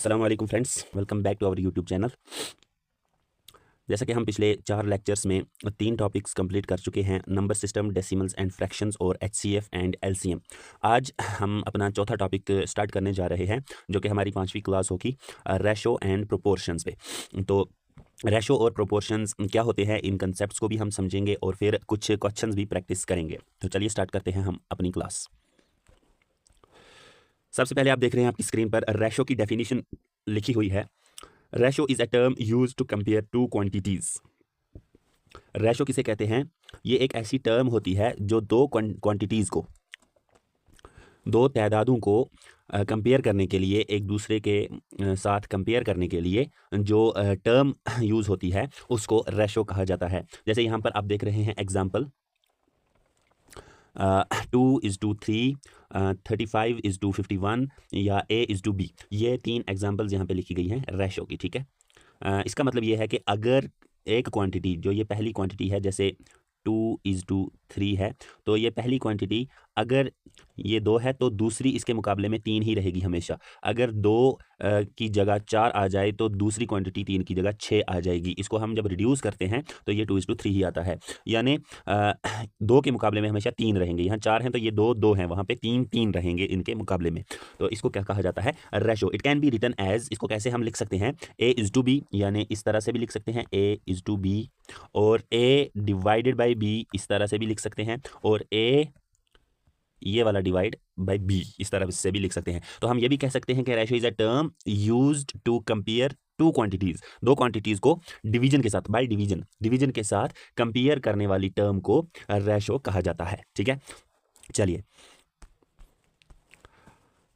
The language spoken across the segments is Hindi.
अस्सलाम वालेकुम friends, welcome back to our YouTube channel. जैसा कि हम पिछले 4 लेक्चर्स में 3 टॉपिक्स कंप्लीट कर चुके हैं, number system, decimals and fractions और एचसीएफ एंड एलसीएम। आज हम अपना चौथा टॉपिक स्टार्ट करने जा रहे हैं, जो कि हमारी 5वीं क्लास होगी रेशो एंड प्रोपोर्शंस पे। तो रेशो और प्रोपोर्शंस क्या होते हैं, इन कंसेप्ट्स को भी हम समझेंगे और फिर कुछ क्वेश्चंस भी प्रैक्टिस करेंगे। तो चलिए स्टार्ट करते हैं हम अपनी क्लास। सबसे पहले आप देख रहे हैं आपकी स्क्रीन पर रेशो की डेफिनेशन लिखी हुई है। Ratio is a term use to compare two quantities. Ratio किसे कहते हैं? ये एक ऐसी टर्म होती है जो दो क्वांटिटीज को, दो तादादों को कंपेयर करने के लिए, एक दूसरे के साथ कंपेयर करने के लिए जो टर्म यूज होती है उसको रेशो कहा जाता है। जैसे यहाँ पर आप देख रहे हैं एग्जाम्पल, 2:3, 35:51 या A:B। ये 3 एग्जाम्पल्स यहाँ पे लिखी गई हैं रेशो की, ठीक है। इसका मतलब ये है कि अगर एक क्वांटिटी, जो ये पहली क्वांटिटी है, जैसे 2:3 है, तो ये पहली क्वांटिटी अगर ये 2 है तो दूसरी इसके मुकाबले में 3 ही रहेगी हमेशा। अगर 2 की जगह 4 आ जाए तो दूसरी क्वांटिटी 3 की जगह 6 आ जाएगी। इसको हम जब रिड्यूस करते हैं तो ये 2:3 ही आता है, यानी 2 के मुकाबले में हमेशा 3 रहेंगे। यहाँ 4 हैं तो ये 2 हैं, वहाँ पे 3 रहेंगे इनके मुकाबले में। तो इसको क्या कहा जाता है? Ratio. It can be written as, इसको कैसे हम लिख सकते हैं? A:B, यानी इस तरह से भी लिख सकते हैं A:B, और A/B इस तरह से भी लिख सकते हैं, और A ये वाला डिवाइड बाय B इस तरह से भी लिख सकते हैं। तो हम ये भी कह सकते हैं कि ratio is a term used to compare two quantities, दो क्वांटिटीज को डिवीजन के साथ, बाय डिवीजन के साथ कंपेयर करने वाली टर्म को रेशो कहा जाता है, ठीक है। चलिए,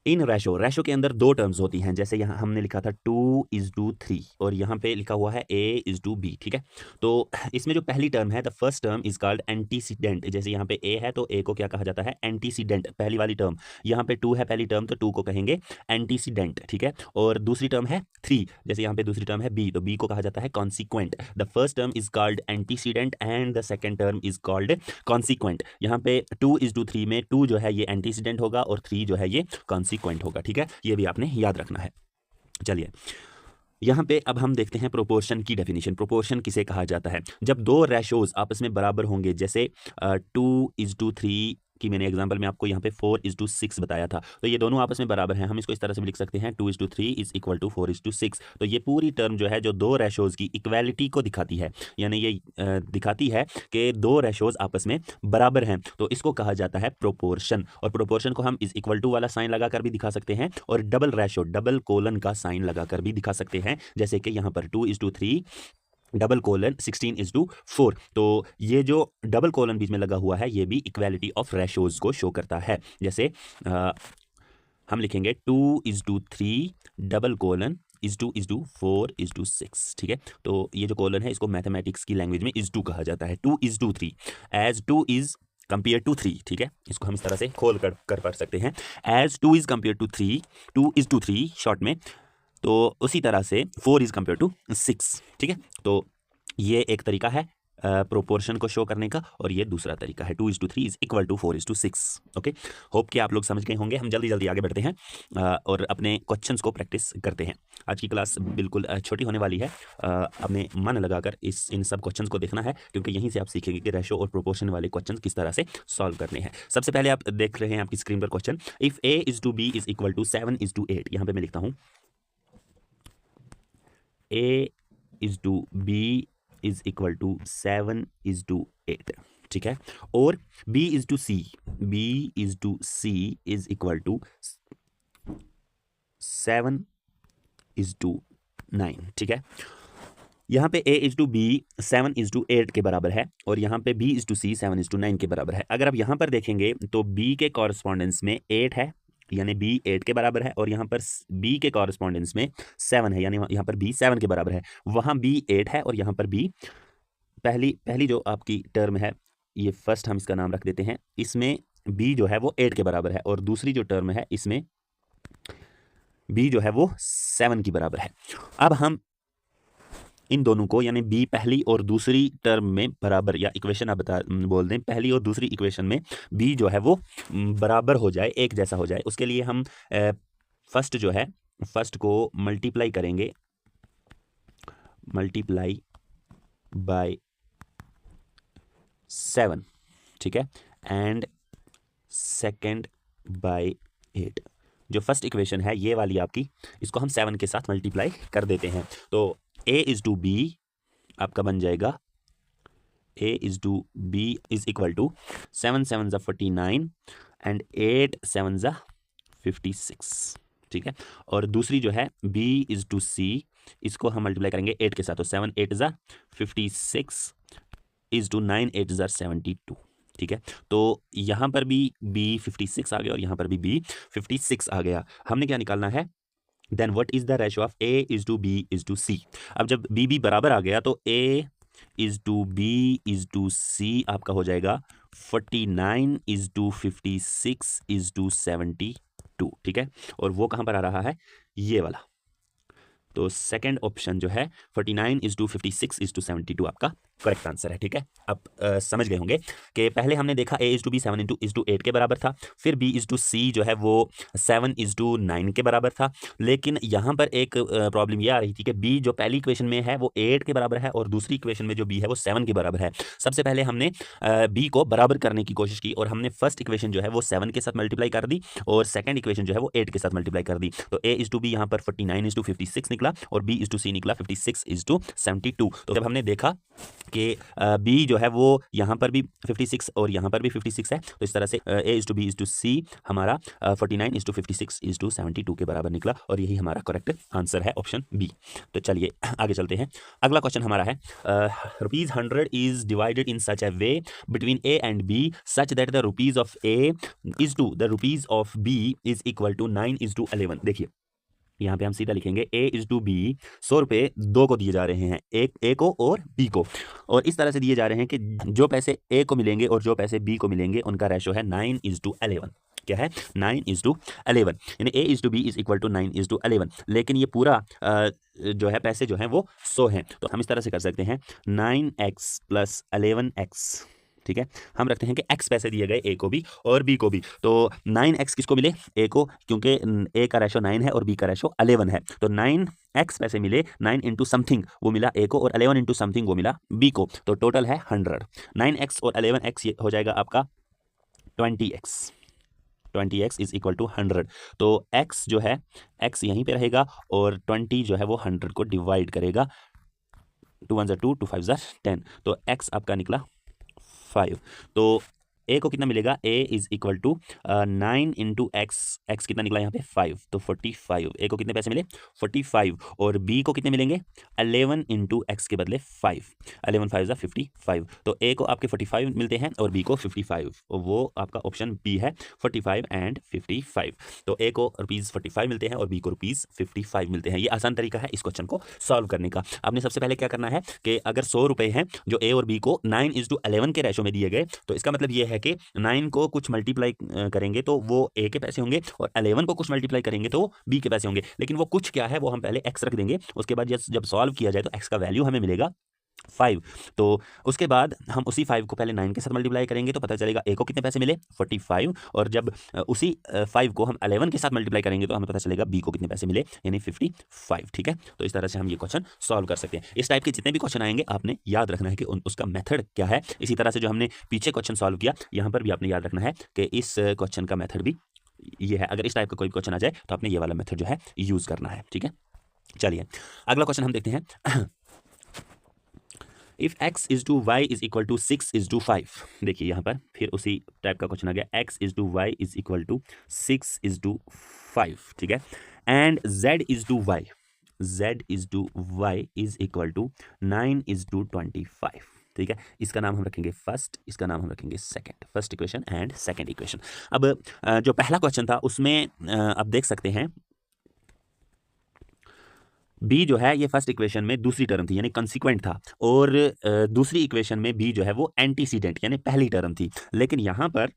इन रेशो के अंदर 2 टर्म्स होती हैं। जैसे यहाँ हमने लिखा था 2:3 और यहाँ पे लिखा हुआ है A:B, ठीक है। तो इसमें जो पहली टर्म है, the first term is called antecedent. जैसे यहाँ पे A है तो A को क्या कहा जाता है? एंटीसीडेंट, पहली वाली टर्म। यहाँ पे 2 है पहली टर्म, तो 2 को कहेंगे एंटीसीडेंट, ठीक है। और दूसरी टर्म है 3, जैसे यहाँ पे दूसरी टर्म है B, तो B को कहा जाता है consequent. The first term is called antecedent and the second term is called consequent. यहाँ पे 2:3 में 2 जो है ये एंटीसीडेंट होगा और 3 जो है ये कॉन्सिक्वेंट होगा, ठीक है। ये भी आपने याद रखना है। चलिए, यहाँ पे अब हम देखते हैं प्रोपोर्शन की डेफिनेशन। प्रोपोर्शन किसे कहा जाता है? जब 2 रेशोज आपस में बराबर होंगे, जैसे 2:3 की मैंने एग्जांपल में आपको यहाँ पे 4:6 बताया था, तो ये दोनों आपस में बराबर हैं। हम इसको इस तरह से भी लिख सकते हैं 2:3 इज इक्वल टू 4:6। तो ये पूरी टर्म जो है, जो 2 रेशोज की इक्वालिटी को दिखाती है, यानी ये दिखाती है कि 2 रेशोज आपस में बराबर हैं, तो इसको कहा जाता है प्रोपोर्शन। और प्रोपोर्शन को हम इज इक्वल टू वाला साइन लगाकर भी दिखा सकते हैं, और डबल रेशो, डबल कोलन का साइन लगाकर भी दिखा सकते हैं। जैसे कि यहाँ पर 2:3 $16:4। तो ये जो डबल कोलन बीच में लगा हुआ है, ये भी इक्वालिटी ऑफ रेशोज को शो करता है। जैसे हम लिखेंगे 2:3 डबल कोलन is to 4:6, ठीक है। तो ये जो कोलन है, इसको मैथमेटिक्स की लैंग्वेज में is to कहा जाता है। 2:3 एज 2 इज कंपेयर टू 3, ठीक है। इसको हम इस तरह से खोल कर पढ़ सकते हैं, as 2 is compare to 3, 2:3 short में। तो उसी तरह से 4 इज कंपेयर टू 6, ठीक है। तो ये एक तरीका है प्रोपोर्शन को शो करने का, और ये दूसरा तरीका है 2:3 is equal to 4:6। Okay, hope कि आप लोग समझ गए होंगे। हम जल्दी आगे बढ़ते हैं और अपने क्वेश्चंस को प्रैक्टिस करते हैं। आज की क्लास बिल्कुल छोटी होने वाली है। अपने मन लगाकर इन सब क्वेश्चंस को देखना है, क्योंकि यहीं से आप सीखेंगे कि रेशो और प्रोपोर्शन वाले क्वेश्चन किस तरह से सॉल्व करने हैं। सबसे पहले आप देख रहे हैं आपकी स्क्रीन पर question, if A:B is equal to 7:8। यहाँ पे मैं लिखता हूँ A:B इज इक्वल टू 7:8, ठीक है। और B:C इज इक्वल टू 7:9, ठीक है। यहाँ पे A:B 7:8 के बराबर है, और यहाँ पे B:C 7:9 के बराबर है। अगर आप यहाँ पर देखेंगे तो B के कॉरस्पॉन्डेंस में 8 है, यानी B 8 के बराबर है, और यहाँ पर B के कॉरस्पॉन्डेंस में 7 है, यानी यहाँ पर B 7 के बराबर है। वहाँ B 8 है, और यहाँ पर B, पहली जो आपकी टर्म है, ये फर्स्ट हम इसका नाम रख देते हैं, इसमें B जो है वो 8 के बराबर है, और दूसरी जो टर्म है इसमें B जो है वो 7 की बराबर है। अब हम इन दोनों को, यानी B पहली और दूसरी टर्म में बराबर, या इक्वेशन आप बोल दें, पहली और दूसरी इक्वेशन में B जो है वो बराबर हो जाए, एक जैसा हो जाए, उसके लिए हम फर्स्ट जो है फर्स्ट को मल्टीप्लाई करेंगे, मल्टीप्लाई बाय 7, ठीक है, एंड सेकेंड बाय 8। जो फर्स्ट इक्वेशन है ये वाली आपकी, इसको हम 7 के साथ मल्टीप्लाई कर देते हैं। तो a इज टू बी आपका बन जाएगा, a is to B is equal to 7 7 49 and 8 7 56, ठीक है। और दूसरी जो है b इज टू c, इसको हम मल्टीप्लाई करेंगे 8 के साथ, तो 7 8 56 इज टू 9 8 72, ठीक है। तो यहाँ पर भी b 56 आ गया और यहाँ पर भी b 56 आ गया। हमने क्या निकालना है, then what is the ratio of a is to b is to c। अब जब b बराबर आ गया तो a is to b is to c आपका हो जाएगा 49 इज टू 56 इज टू 72, ठीक है। और वो कहाँ पर आ रहा है, ये वाला। तो सेकंड ऑप्शन जो है 49 इज टू 56 इज टू 72 आपका करेक्ट आंसर है, ठीक है। अब समझ गए होंगे कि पहले हमने देखा a is to B 7 into is to 8 के बराबर था, फिर b इज टू c जो है वो 7 इज टू 9 के बराबर था। लेकिन यहाँ पर एक प्रॉब्लम ये आ रही थी कि b जो पहली इक्वेशन में है वो 8 के बराबर है और दूसरी इक्वेशन में जो b है वो 7 के बराबर है। सबसे पहले हमने b को बराबर करने की कोशिश की और हमने फर्स्ट इक्वेशन जो है वो 7 के साथ मल्टीप्लाई कर दी और सेकंड इक्वेशन जो है वो 8 के साथ मल्टीप्लाई कर दी। तो a इज टू बी यहाँ पर 49 इज टू 56 निकला और b इज टू c निकला 56 इज टू 72। तो जब हमने देखा कि b जो है वो यहाँ पर भी 56 और यहाँ पर भी 56 है, तो इस तरह से a is to b is to c हमारा 49 इज टू 56 इज टू 72 के बराबर निकला और यही हमारा करेक्ट आंसर है ऑप्शन बी। तो चलिए आगे चलते हैं। अगला क्वेश्चन हमारा है ₹100 is divided in such a way between a and b such that the rupees of a is to the rupees of b is equal to 9 is to 11। देखिए यहाँ पे हम सीधा लिखेंगे a इज टू बी, 100 रुपये दो को दिए जा रहे हैं, एक a को और b को, और इस तरह से दिए जा रहे हैं कि जो पैसे a को मिलेंगे और जो पैसे b को मिलेंगे उनका रेशो है 9 इज टू 11। क्या है, 9 इज टू 11, यानी a is to B is equal to 9 is to 11। लेकिन ये पूरा जो है पैसे जो हैं वो 100 हैं, तो हम इस तरह से कर सकते हैं 9x प्लस 11x, ठीक है। हम रखते हैं कि x पैसे दिए गए a को भी और b को भी, तो 9x किसको मिले, a को, क्योंकि a का रेशो 9 है और b का रेशो 11 है, तो 9x पैसे मिले, 9 इंटू समथिंग वो मिला a को और 11 इंटू समथिंग वो मिला b को, तो टोटल है 100। 9x और 11x ये हो जाएगा आपका 20x इज इक्वल टू 100। तो x जो है x यहीं पे रहेगा और 20 जो है वो 100 को डिवाइड करेगा, 2 1 2 2 5 10, तो x आपका निकला 5। तो a को कितना मिलेगा, a is equal to 9 into x कितना निकला यहाँ पे 5, तो 45। a को कितने पैसे मिले 45 और b को कितने मिलेंगे 11 इंटू एक्स के बदले 5, 11 5 55, तो a को आपके 45 मिलते हैं और b को 55, और वो आपका ऑप्शन b है 45 एंड 55। तो a को ₹45 मिलते हैं और b को ₹55 मिलते हैं। ये आसान तरीका है इस क्वेश्चन को सॉल्व करने का। आपने सबसे पहले क्या करना है कि अगर 100 रुपए हैं जो a और b को 9 इज टू 11 के रेशो में दिए गए, तो इसका मतलब ये है कि 9 को कुछ मल्टीप्लाई करेंगे तो वो a के पैसे होंगे और 11 को कुछ मल्टीप्लाई करेंगे तो b के पैसे होंगे। लेकिन वो कुछ क्या है वो हम पहले x रख देंगे, उसके बाद जब सॉल्व किया जाए तो x का वैल्यू हमें मिलेगा 5। तो उसके बाद हम उसी 5 को पहले 9 के साथ मल्टीप्लाई करेंगे तो पता चलेगा a को कितने पैसे मिले 45, और जब उसी 5 को हम 11 के साथ मल्टीप्लाई करेंगे तो हमें पता चलेगा b को कितने पैसे मिले, यानी 55, ठीक है। तो इस तरह से हम ये क्वेश्चन सॉल्व कर सकते हैं। इस टाइप के जितने भी क्वेश्चन आएंगे आपने याद रखना है कि उसका मेथड क्या है। इसी तरह से जो हमने पीछे क्वेश्चन सॉल्व किया यहाँ पर भी आपने याद रखना है कि इस क्वेश्चन का मेथड भी ये है। अगर इस टाइप का कोई क्वेश्चन आ जाए तो आपने ये वाला मेथड जो है यूज करना है, ठीक है। चलिए अगला क्वेश्चन हम देखते हैं। If x is to y is equal to 6 is to 5, देखिए यहाँ पर फिर उसी टाइप का क्वेश्चन आ गया, x is to y is equal to 6 is to 5, ठीक है, and z is to y is equal to 9 is to 25, ठीक है। इसका नाम हम रखेंगे फर्स्ट, इसका नाम हम रखेंगे second, first equation and second equation. अब जो पहला क्वेश्चन था उसमें आप देख सकते हैं b जो है ये फर्स्ट इक्वेशन में दूसरी टर्म थी यानी कंसिक्वेंट था, और दूसरी इक्वेशन में b जो है वो एंटीसीडेंट यानी पहली टर्म थी। लेकिन यहाँ पर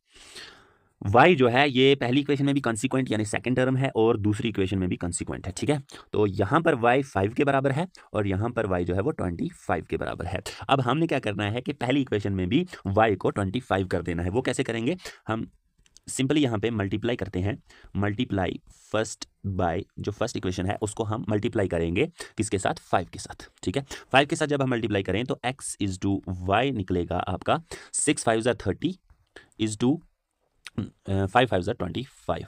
y जो है ये पहली इक्वेशन में भी कंसिक्वेंट यानी सेकंड टर्म है और दूसरी इक्वेशन में भी कंसिक्वेंट है, ठीक है। तो यहाँ पर y 5 के बराबर है और यहाँ पर y जो है वो 25 के बराबर है। अब हमने क्या करना है कि पहली इक्वेशन में भी y को 25 कर देना है। वो कैसे करेंगे, हम सिंपली यहाँ पे मल्टीप्लाई करते हैं, मल्टीप्लाई फर्स्ट बाय जो फर्स्ट इक्वेशन है उसको हम मल्टीप्लाई करेंगे किसके साथ, 5 के साथ, ठीक है। 5 के साथ जब हम मल्टीप्लाई करें तो x इज टू वाई निकलेगा आपका 6 5 30 इज टू 5 5 25।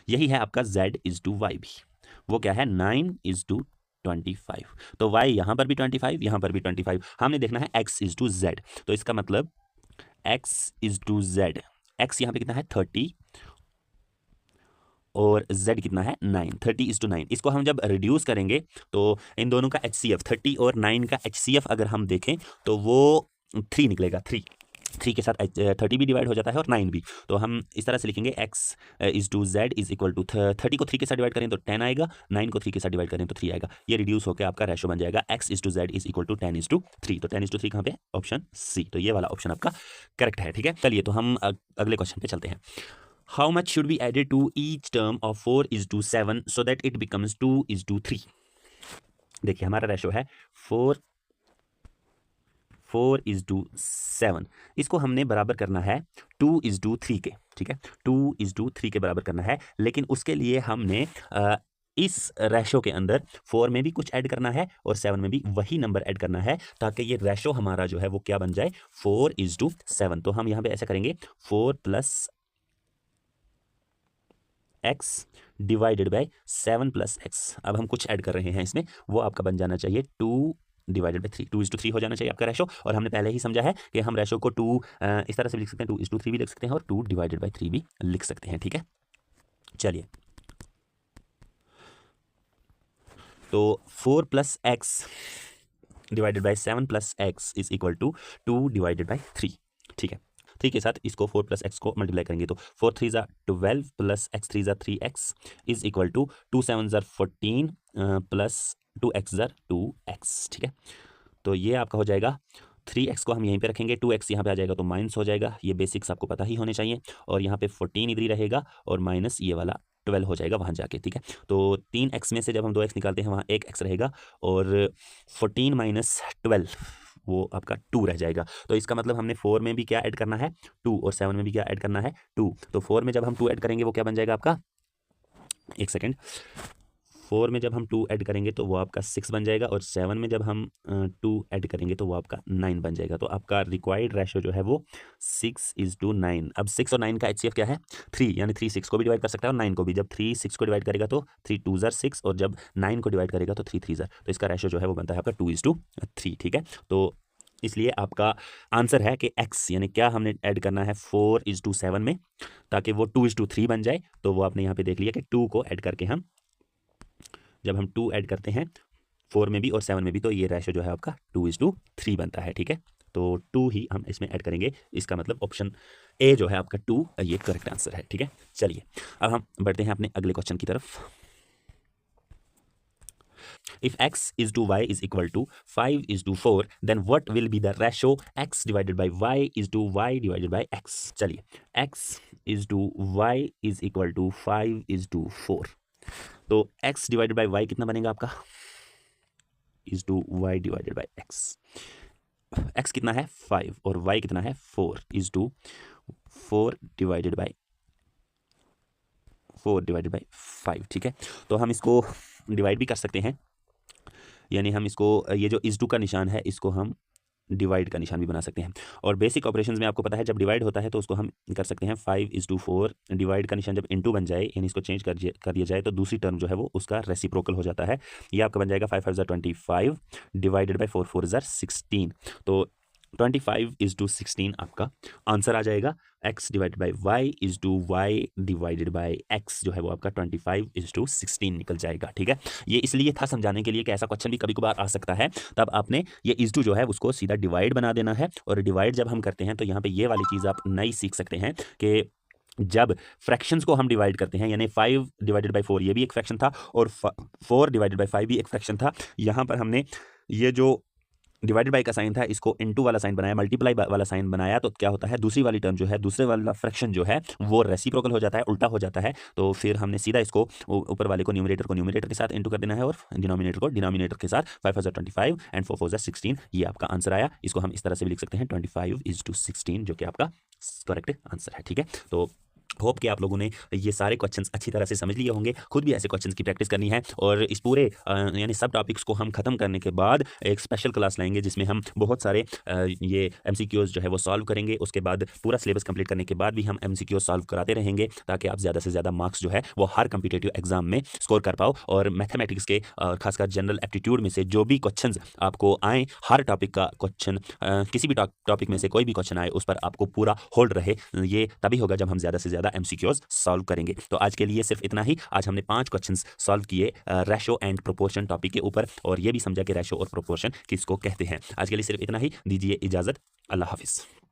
यही है आपका z इज टू वाई भी, वो क्या है 9 इज टू 25। तो y यहाँ पर भी 25, यहाँ पर भी 25, हमने देखना है x इज टू z। तो इसका मतलब x is to z, x यहाँ पे कितना है 30 और z कितना है 9, 30 इज टू 9। इसको हम जब रिड्यूस करेंगे तो इन दोनों का HCF 30 और 9 का HCF अगर हम देखें तो वो 3 निकलेगा। 3 के साथ 30 भी डिवाइड हो जाता है और 9 भी। तो हम इस तरह से लिखेंगे x is to z is equal to 30 को 3 के साथ डिवाइड करें तो 10 आएगा, 9 को 3 के साथ डिवाइड करें तो 3 आएगा। ये रिड्यूस होकर आपका रेशो बन जाएगा x is to z is equal to 10 is to 3। तो 10 इज टू 3 कहाँ पे, ऑप्शन सी। तो ये वाला ऑप्शन आपका करेक्ट है, ठीक है। चलिए तो हम अगले क्वेश्चन पे चलते हैं। How much should be added to each term of 4 is to 7 so that it becomes 2 is to 3? देखिए हमारा रेशो है 4 is to 7, इसको हमने बराबर करना है 2 is to 3 के, ठीक है। 2 is to 3 के बराबर करना है, लेकिन उसके लिए हमने इस रेशो के अंदर 4 में भी कुछ ऐड करना है और 7 में भी वही नंबर ऐड करना है, ताकि ये रेशो हमारा जो है वो क्या बन जाए, 4 is to 7। तो हम यहाँ पे ऐसा करेंगे 4 plus x divided by 7 plus x. अब हम कुछ ऐड कर रहे हैं इसमें, वो आपका बन जाना चाहिए 2 डिवाइडेड बाय 3, 2 is to 3 हो जाना चाहिए आपका रेशो। और हमने पहले ही समझा है कि हम रेशो को 2 इस तरह से भी लिख सकते हैं, 2 is to 3 भी लिख सकते हैं और 2 डिवाइडेड बाय 3 भी लिख सकते हैं, ठीक है। चलिए तो 4 plus x divided by 7 plus x is equal to 2 divided by 3, ठीक है। 3 के साथ इसको 4 प्लस एक्स को मल्टीप्लाई करेंगे तो 4 3 ज़ा 12 प्लस एक्स 3 ज़ा 3x इज इक्वल टू 2 7 ज़ा 14 प्लस 2x ज़ा 2x, ठीक है। तो ये आपका हो जाएगा 3x को हम यहीं पे रखेंगे, 2x यहाँ पे आ जाएगा तो माइनस हो जाएगा, ये बेसिक्स आपको पता ही होने चाहिए। और यहाँ पे 14 इधर ही रहेगा और माइनस ये वाला 12 हो जाएगा वहाँ जाके, ठीक है। तो 3x में से जब हम 2x निकालते हैं वहाँ 1x रहेगा और 14 माइनस 12 वो आपका 2 रह जाएगा। तो इसका मतलब हमने 4 में भी क्या ऐड करना है 2 और 7 में भी क्या ऐड करना है 2। तो 4 में जब हम 2 ऐड करेंगे वो क्या बन जाएगा आपका, एक सेकेंड, 4 में जब हम 2 ऐड करेंगे तो वो आपका 6 बन जाएगा और 7 में जब हम 2 ऐड करेंगे तो वो आपका 9 बन जाएगा। तो आपका रिक्वायर्ड रेशो जो है वो 6 is to 9। अब 6 और 9 का HCF क्या है 3, यानी 3 6 को भी डिवाइड कर सकता है और 9 को भी। जब 3 6 को डिवाइड करेगा तो 3 2 ज़र 6 और जब 9 को डिवाइड करेगा तो 3 3 ज़र। तो इसका रेशो जो है वो बनता है आपका 2 is to 3, ठीक है। तो इसलिए आपका आंसर है कि x यानी क्या हमने ऐड करना है 4 is to 7 में, ताकि वो 2 is to 3 बन जाए। तो वो आपने यहाँ पे देख लिया कि 2 को ऐड करके हम जब हम 2 ऐड करते हैं 4 में भी और 7 में भी तो ये रेशो जो है आपका 2 is to 3 बनता है, ठीक है। तो 2 ही हम इसमें ऐड करेंगे, इसका मतलब ऑप्शन ए जो है आपका 2 ये करेक्ट आंसर है, ठीक है। चलिए अब हम बढ़ते हैं अपने अगले क्वेश्चन की तरफ। If x is to y is equal to 5 is to 4, then what will be the ratio x divided by y is to y divided by x? चलिए x is to y is equal to 5 is to 4। तो x डिवाइडेड बाई y कितना बनेगा आपका, is to y divided by x। x कितना है 5 और y कितना है 4 इज टू 4 डिवाइडेड बाई 5, ठीक है। तो हम इसको डिवाइड भी कर सकते हैं, यानी हम इसको ये जो इज टू का निशान है इसको हम डिवाइड का निशान भी बना सकते हैं। और बेसिक ऑपरेशंस में आपको पता है जब डिवाइड होता है तो उसको हम कर सकते हैं 5 is to 4, डिवाइड का निशान जब इनटू बन जाए यानी इसको चेंज कर दिया जाए तो दूसरी टर्म जो है वो उसका रेसिप्रोकल हो जाता है। ये आपका बन जाएगा 5 5 ज़ा 25 डिवाइडेड बाई 4 4 ज़ा 16। तो 25 is to 16 आपका आंसर आ जाएगा। x divided by y is to y divided by x जो है वो आपका 25 is to 16 निकल जाएगा, ठीक है। ये इसलिए था समझाने के लिए कि ऐसा क्वेश्चन भी कभी कभार आ सकता है, तब आपने ये इज टू जो है उसको सीधा डिवाइड बना देना है। और डिवाइड जब हम करते हैं तो यहाँ पे ये वाली चीज़ आप नई सीख सकते हैं कि जब फ्रैक्शंस को हम डिवाइड करते हैं, यानी 5 डिवाइडेड बाई 4 ये भी एक फ्रैक्शन था और 4 डिवाइडेड बाई 5 भी एक फ्रैक्शन था। यहाँ पर हमने ये जो डिवाइडेड बाई का साइन था इसको इनटू वाला साइन बनाया, मल्टीप्लाई वाला साइन बनाया, तो क्या होता है दूसरी वाली टर्म जो है दूसरे वाला फ्रैक्शन जो है वो रेसिप्रोकल हो जाता है, उल्टा हो जाता है। तो फिर हमने सीधा इसको ऊपर वाले को न्यूमरेटर के साथ इनटू कर देना है और डिनोमिनेटर को डिनोमिनेटर के साथ 5 5 ज़ा 25 एंड 4 4 ज़ा 16 ये आपका आंसर आया। इसको हम इस तरह से भी लिख सकते हैं 25 is to 16 जो कि आपका करेक्ट आंसर है, ठीक है। तो होप कि आप लोगों ने ये सारे क्वेश्चंस अच्छी तरह से समझ लिए होंगे। खुद भी ऐसे क्वेश्चंस की प्रैक्टिस करनी है और इस पूरे यानी सब टॉपिक्स को हम खत्म करने के बाद एक स्पेशल क्लास लाएंगे जिसमें हम बहुत सारे ये एमसीक्यूज जो है वो सॉल्व करेंगे। उसके बाद पूरा सिलेबस कंप्लीट करने के बाद भी हम एमसीक्यू सॉल्व कराते रहेंगे ताकि आप ज़्यादा से ज़्यादा मार्क्स जो है वो हर कम्पिटेटिव एग्जाम में स्कोर कर पाओ। और मैथमेटिक्स के खासकर जनरल एप्टीट्यूड में से जो भी क्वेश्चन आपको आए, हर टॉपिक का क्वेश्चन, किसी भी टॉपिक में से कोई भी क्वेश्चन आए उस पर आपको पूरा होल्ड रहे, ये तभी होगा जब हम ज़्यादा से ज़्यादा एमसीक्यूज सॉल्व करेंगे। तो आज के लिए सिर्फ इतना ही। आज हमने 5 क्वेश्चंस सॉल्व किए रेशो एंड प्रोपोर्शन टॉपिक के ऊपर और ये भी समझा कि रेशो और प्रोपोर्शन किसको कहते हैं। आज के लिए सिर्फ इतना ही। दीजिए इजाजत। अल्लाह हाफिज।